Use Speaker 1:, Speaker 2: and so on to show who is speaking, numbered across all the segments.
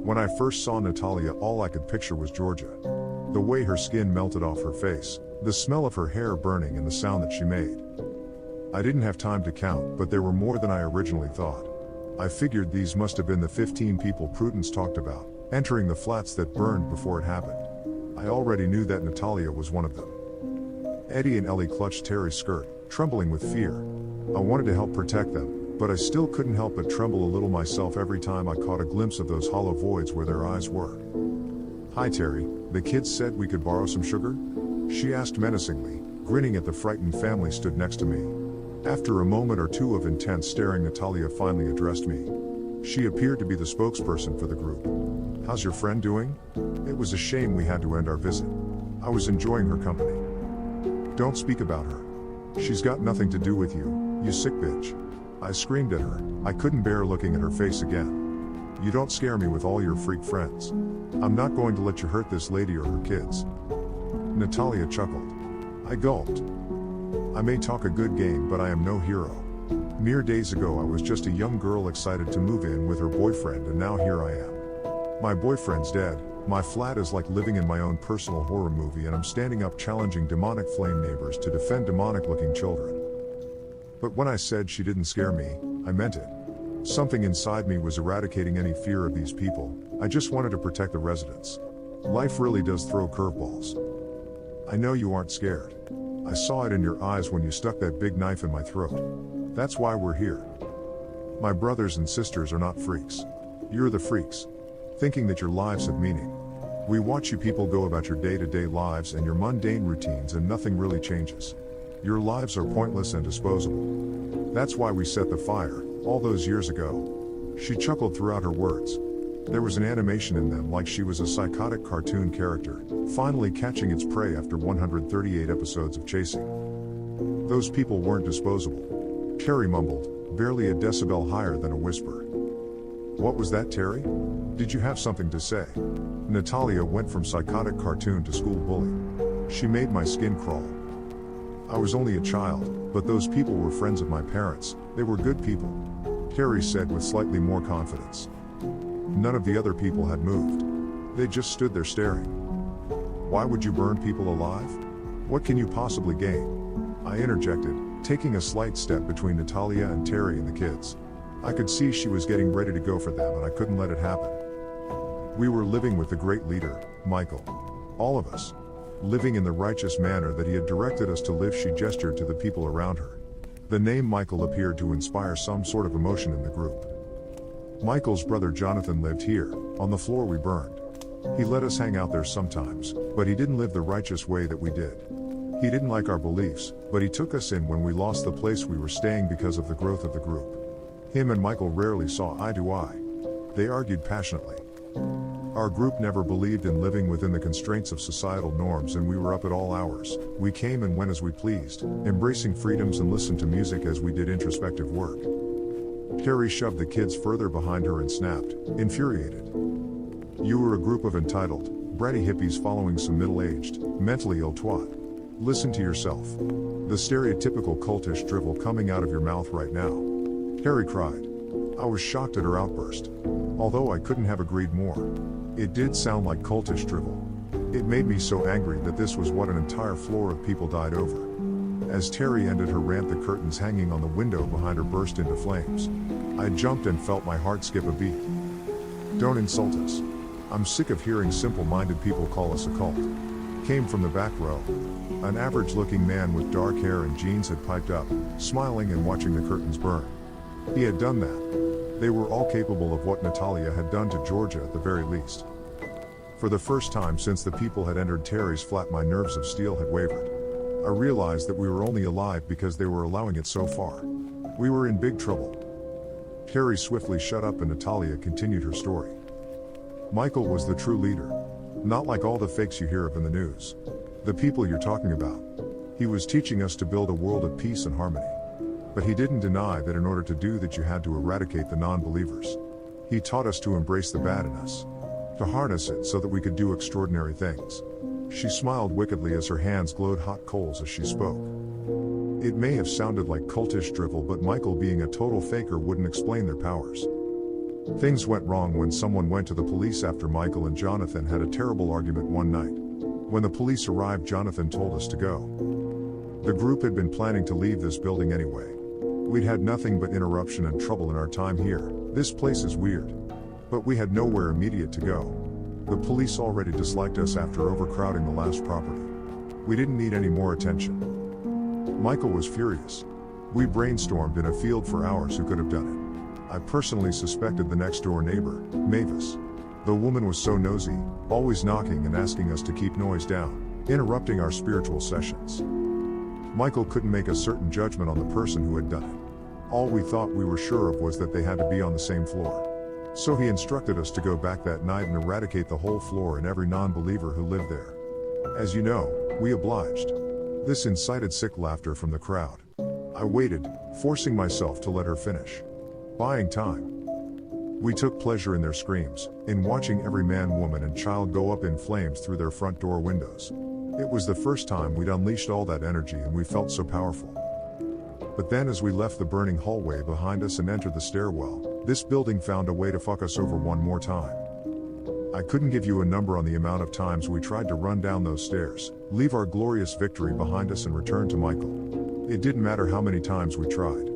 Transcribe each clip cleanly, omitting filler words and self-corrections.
Speaker 1: When I first saw Natalia, all I could picture was Georgia. The way her skin melted off her face, the smell of her hair burning and the sound that she made. I didn't have time to count, but there were more than I originally thought. I figured these must have been the 15 people Prudence talked about, entering the flats that burned before it happened. I already knew that Natalia was one of them. Eddie and Ellie clutched Terry's skirt, trembling with fear. I wanted to help protect them, but I still couldn't help but tremble a little myself every time I caught a glimpse of those hollow voids where their eyes were. "Hi Terry, the kids said we could borrow some sugar?" she asked menacingly, grinning at the frightened family stood next to me. After a moment or two of intense staring, Natalia finally addressed me. She appeared to be the spokesperson for the group. "How's your friend doing? It was a shame we had to end our visit. I was enjoying her company." "Don't speak about her. She's got nothing to do with you, you sick bitch." I screamed at her. I couldn't bear looking at her face again. "You don't scare me with all your freak friends. I'm not going to let you hurt this lady or her kids." Natalia chuckled. I gulped. "I may talk a good game, but I am no hero. Mere days ago I was just a young girl excited to move in with her boyfriend, and now here I am. My boyfriend's dead, my flat is like living in my own personal horror movie, and I'm standing up challenging demonic flame neighbors to defend demonic-looking children." But when I said she didn't scare me, I meant it. Something inside me was eradicating any fear of these people. I just wanted to protect the residents. Life really does throw curveballs. "I know you aren't scared. I saw it in your eyes when you stuck that big knife in my throat. That's why we're here. My brothers and sisters are not freaks. You're the freaks. Thinking that your lives have meaning. We watch you people go about your day-to-day lives and your mundane routines, and nothing really changes. Your lives are pointless and disposable. That's why we set the fire, all those years ago." She chuckled throughout her words. There was an animation in them like she was a psychotic cartoon character, finally catching its prey after 138 episodes of chasing. "Those people weren't disposable," Terry mumbled, barely a decibel higher than a whisper. "What was that, Terry? Did you have something to say?" Natalia went from psychotic cartoon to school bully. She made my skin crawl. "I was only a child, but those people were friends of my parents. They were good people," Terry said with slightly more confidence. None of the other people had moved. They just stood there staring. "Why would you burn people alive? What can you possibly gain?" I interjected, taking a slight step between Natalia and Terry and the kids. I could see she was getting ready to go for them, and I couldn't let it happen. We were living with the great leader, Michael. All of us. Living in the righteous manner that he had directed us to live. She gestured to the people around her. The name Michael appeared to inspire some sort of emotion in the group. Michael's brother Jonathan lived here, on the floor we burned. He let us hang out there sometimes, but he didn't live the righteous way that we did. He didn't like our beliefs, but he took us in when we lost the place we were staying because of the growth of the group. Him and Michael rarely saw eye to eye. They argued passionately. Our group never believed in living within the constraints of societal norms, and we were up at all hours. We came and went as we pleased, embracing freedoms and listened to music as we did introspective work. Terry shoved the kids further behind her and snapped, infuriated. "You were a group of entitled, bratty hippies following some middle-aged, mentally ill twat. Listen to yourself. The stereotypical cultish drivel coming out of your mouth right now," Terry cried. I was shocked at her outburst. Although I couldn't have agreed more. It did sound like cultish drivel. It made me so angry that this was what an entire floor of people died over. As Terry ended her rant, the curtains hanging on the window behind her burst into flames. I jumped and felt my heart skip a beat. "Don't insult us. I'm sick of hearing simple-minded people call us a cult," came from the back row. An average-looking man with dark hair and jeans had piped up, smiling and watching the curtains burn. He had done that. They were all capable of what Natalia had done to Georgia at the very least. For the first time since the people had entered Terry's flat, my nerves of steel had wavered. I realized that we were only alive because they were allowing it so far. We were in big trouble. Terry swiftly shut up and Natalia continued her story. "Michael was the true leader. Not like all the fakes you hear of in the news. The people you're talking about. He was teaching us to build a world of peace and harmony. But he didn't deny that in order to do that you had to eradicate the non-believers. He taught us to embrace the bad in us. To harness it so that we could do extraordinary things." She smiled wickedly as her hands glowed hot coals as she spoke. It may have sounded like cultish drivel, but Michael being a total faker wouldn't explain their powers. Things went wrong when someone went to the police after Michael and Jonathan had a terrible argument one night. When the police arrived, Jonathan told us to go. The group had been planning to leave this building anyway. We'd had nothing but interruption and trouble in our time here. This place is weird. But we had nowhere immediate to go. The police already disliked us after overcrowding the last property. We didn't need any more attention. Michael was furious. We brainstormed in a field for hours who could have done it. I personally suspected the next door neighbor, Mavis. The woman was so nosy, always knocking and asking us to keep noise down, interrupting our spiritual sessions. Michael couldn't make a certain judgment on the person who had done it. All we thought we were sure of was that they had to be on the same floor. So he instructed us to go back that night and eradicate the whole floor and every non-believer who lived there. As you know, we obliged. This incited sick laughter from the crowd. I waited, forcing myself to let her finish. Buying time. We took pleasure in their screams, in watching every man, woman and child go up in flames through their front door windows. It was the first time we'd unleashed all that energy and we felt so powerful. But then as we left the burning hallway behind us and entered the stairwell, this building found a way to fuck us over one more time. I couldn't give you a number on the amount of times we tried to run down those stairs, leave our glorious victory behind us and return to Michael. It didn't matter how many times we tried.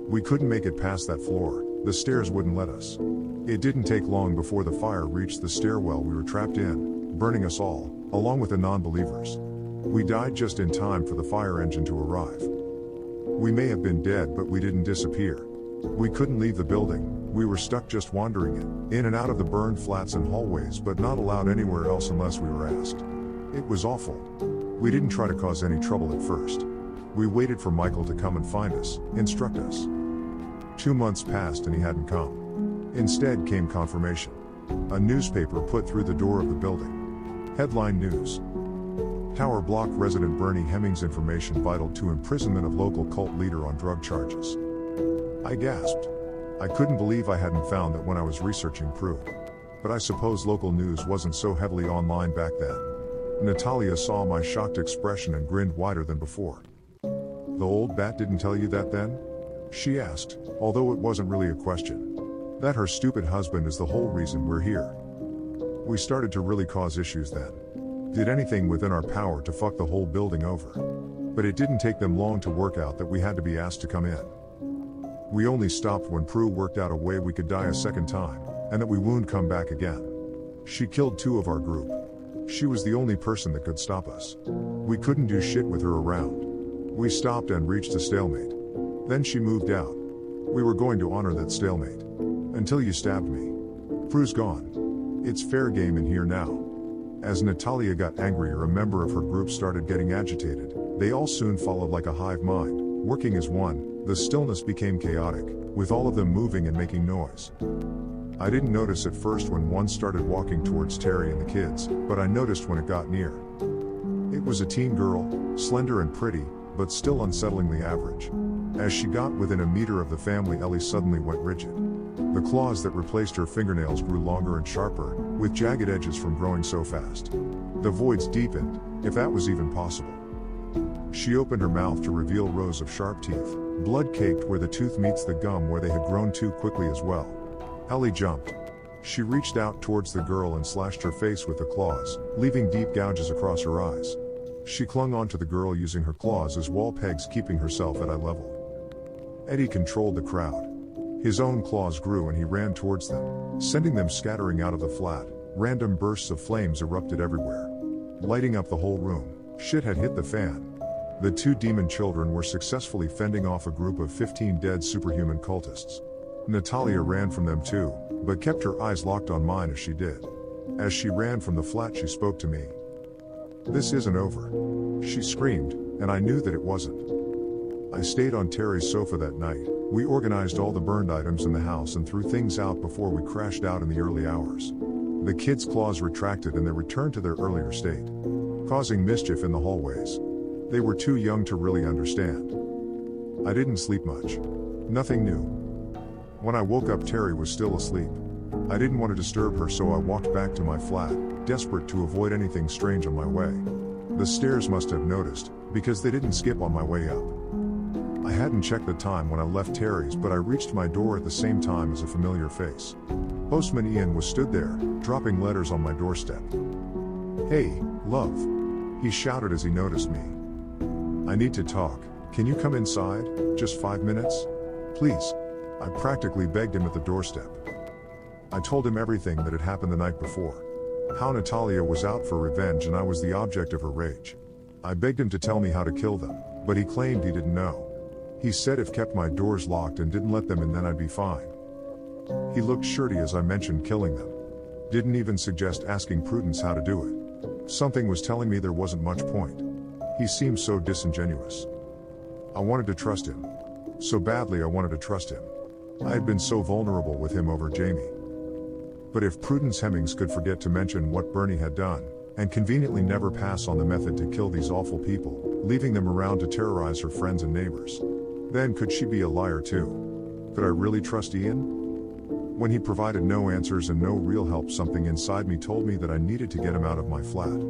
Speaker 1: We couldn't make it past that floor, the stairs wouldn't let us. It didn't take long before the fire reached the stairwell we were trapped in, burning us all, along with the non-believers. We died just in time for the fire engine to arrive. We may have been dead, but we didn't disappear. We couldn't leave the building, we were stuck just wandering in and out of the burned flats and hallways, but not allowed anywhere else unless we were asked. It was awful. We didn't try to cause any trouble at first. We waited for Michael to come and find us, instruct us. 2 months passed and he hadn't come. Instead came confirmation. A newspaper put through the door of the building. Headline news. Tower Block resident Bernie Hemmings information vital to imprisonment of local cult leader on drug charges. I gasped. I couldn't believe I hadn't found that when I was researching Prue. But I suppose local news wasn't so heavily online back then. Natalia saw my shocked expression and grinned wider than before. The old bat didn't tell you that then? She asked, although it wasn't really a question. That her stupid husband is the whole reason we're here. We started to really cause issues then. Did anything within our power to fuck the whole building over. But it didn't take them long to work out that we had to be asked to come in. We only stopped when Prue worked out a way we could die a second time, and that we wouldn't come back again. She killed 2 of our group. She was the only person that could stop us. We couldn't do shit with her around. We stopped and reached a stalemate. Then she moved out. We were going to honor that stalemate. Until you stabbed me. Prue's gone. It's fair game in here now. As Natalia got angrier, a member of her group started getting agitated. They all soon followed like a hive mind, working as one. The stillness became chaotic, with all of them moving and making noise. I didn't notice at first when one started walking towards Terry and the kids, but I noticed when it got near. It was a teen girl, slender and pretty, but still unsettlingly average. As she got within a meter of the family, Ellie suddenly went rigid. The claws that replaced her fingernails grew longer and sharper, with jagged edges from growing so fast. The voids deepened, if that was even possible. She opened her mouth to reveal rows of sharp teeth, blood-caked where the tooth meets the gum where they had grown too quickly as well. Ellie jumped. She reached out towards the girl and slashed her face with the claws, leaving deep gouges across her eyes. She clung onto the girl using her claws as wall pegs, keeping herself at eye level. Eddie controlled the crowd. His own claws grew and he ran towards them, sending them scattering out of the flat. Random bursts of flames erupted everywhere, lighting up the whole room. Shit had hit the fan. The 2 demon children were successfully fending off a group of 15 dead superhuman cultists. Natalia ran from them too, but kept her eyes locked on mine as she did. As she ran from the flat, she spoke to me. "This isn't over," she screamed, and I knew that it wasn't. I stayed on Terry's sofa that night. We organized all the burned items in the house and threw things out before we crashed out in the early hours. The kids' claws retracted and they returned to their earlier state, causing mischief in the hallways. They were too young to really understand. I didn't sleep much. Nothing new. When I woke up, Terry was still asleep. I didn't want to disturb her, so I walked back to my flat, desperate to avoid anything strange on my way. The stairs must have noticed, because they didn't skip on my way up. I hadn't checked the time when I left Terry's, but I reached my door at the same time as a familiar face. Postman Ian was stood there, dropping letters on my doorstep. "Hey, love," he shouted as he noticed me. "I need to talk. Can you come inside? Just 5 minutes? Please." I practically begged him at the doorstep. I told him everything that had happened the night before. How Natalia was out for revenge and I was the object of her rage. I begged him to tell me how to kill them, but he claimed he didn't know. He said if kept my doors locked and didn't let them in, then I'd be fine. He looked shirty as I mentioned killing them. Didn't even suggest asking Prudence how to do it. Something was telling me there wasn't much point. He seemed so disingenuous. I wanted to trust him. So badly I wanted to trust him. I had been so vulnerable with him over Jamie. But if Prudence Hemmings could forget to mention what Bernie had done, and conveniently never pass on the method to kill these awful people, leaving them around to terrorize her friends and neighbors, then could she be a liar too? Could I really trust Ian? When he provided no answers and no real help, something inside me told me that I needed to get him out of my flat.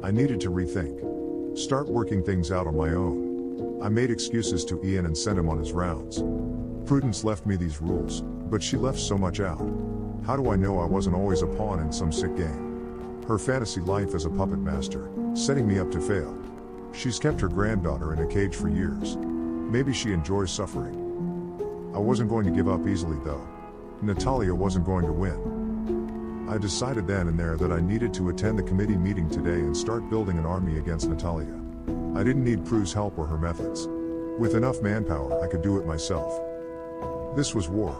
Speaker 1: I needed to rethink. Start working things out on my own. I made excuses to Ian and sent him on his rounds. Prudence left me these rules, but she left so much out. How do I know I wasn't always a pawn in some sick game? Her fantasy life as a puppet master, setting me up to fail. She's kept her granddaughter in a cage for years. Maybe she enjoys suffering. I wasn't going to give up easily though. Natalia wasn't going to win. I decided then and there that I needed to attend the committee meeting today and start building an army against Natalia. I didn't need Prue's help or her methods. With enough manpower I could do it myself. This was war.